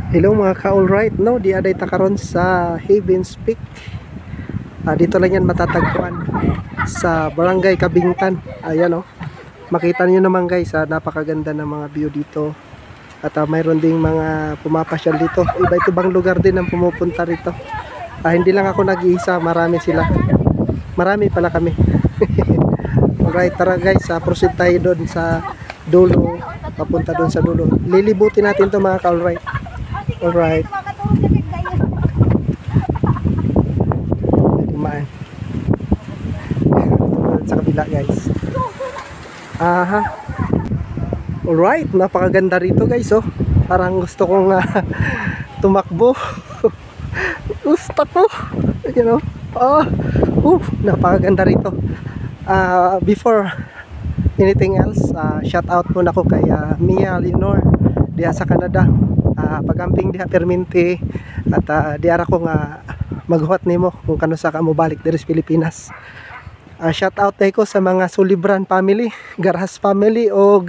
Hello mga ka-alright, no? Di aday ta karon sa Havens Peak. Dito lang yan matatagpuan sa Barangay Kabingtan. Ayan, no? Makita niyo naman guys, napakaganda ng mga view dito. At mayroon ding mga pumapasyal dito. Iba't ibang lugar din ang pumupunta rito. Hindi lang ako nag-iisa, marami sila. Marami pala kami. Alright, tara guys, proceed tayo doon sa dulo. Papunta doon sa dulo. Lilibutin natin to mga ka-alright. Alright. Dumaan. Sa kabila guys. Alright, napakaganda rito guys, oh. Parang gusto kong tumakbo. Gusto ko. You know? Napakaganda rito. Before anything else, shout out muna ko kay Mia Leonor diha sa Canada. Pagamping diha perminti at diara ko nga maghuwat nimo kung kano sa kamo balik diri sa Pilipinas. Shout out ko sa mga Sulibran family, Garhas family o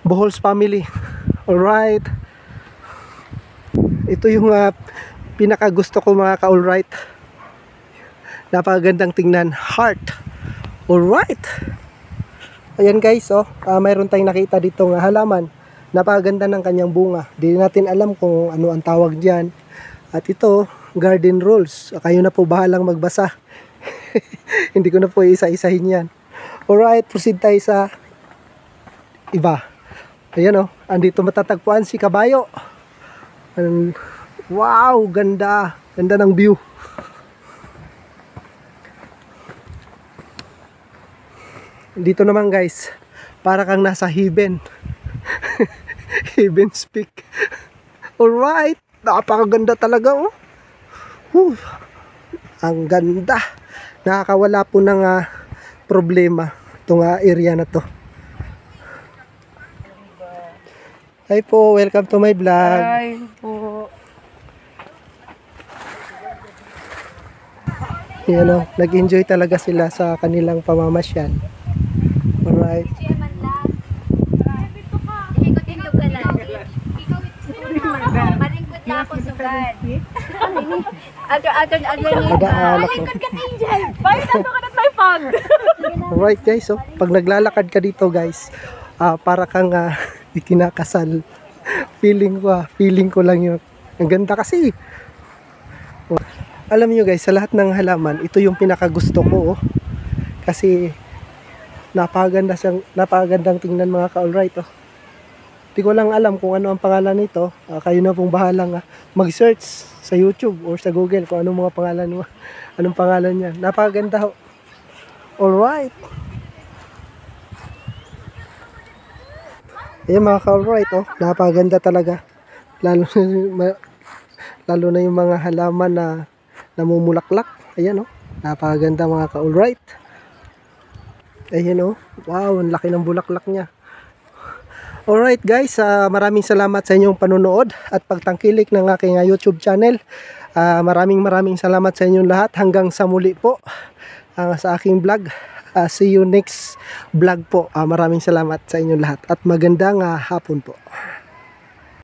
Bohols family. Alright, ito yung pinaka gusto ko mga ka-alright. Napakagandang tingnan, heart. Alright, ayan guys, mayroon tayong nakita dito nga halaman. Napakaganda ng kanyang bunga. Di natin alam kung ano ang tawag diyan. At ito, garden rules. Kayo na po bahalang magbasa. Hindi ko na po isa-isahin yan. Alright, proceed tayo sa iba. Ayan, andito matatagpuan si Kabayo. Wow, ganda. Ganda ng view. Dito naman guys, para kang nasa heaven. Havens Peak. Alright, napakaganda talaga, oh. Ang ganda. Nakakawala po ng problema itong area na to. Hi po, welcome to my vlog. Hi po. Yan, nag-enjoy talaga sila sa kanilang pamamasyal. Alright. Ako sugan. Alright guys, pag naglalakad ka dito guys, para kang ikinakasal. Feeling ko lang yun. Ang ganda kasi. Alam niyo guys, sa lahat ng halaman, ito yung pinakagusto ko, kasi napakagandang tingnan mga ka-alright, Di ko lang alam kung ano ang pangalan nito. Kayo na pong bahalang mag-search sa YouTube or sa Google kung anong mga pangalan mo. Anong pangalan niya. Napakaganda ho. Alright. Ayan mga ka-alright, napakaganda talaga. Lalo na yung mga halaman na namumulaklak. Ayan, napakaganda mga ka-alright. Ayan, wow, ang laki ng bulaklak niya. Alright guys, maraming salamat sa inyong panonood at pagtangkilik ng aking YouTube channel. Maraming salamat sa inyong lahat. Hanggang sa muli po sa aking vlog. See you next vlog po. Maraming salamat sa inyong lahat at magandang hapon po.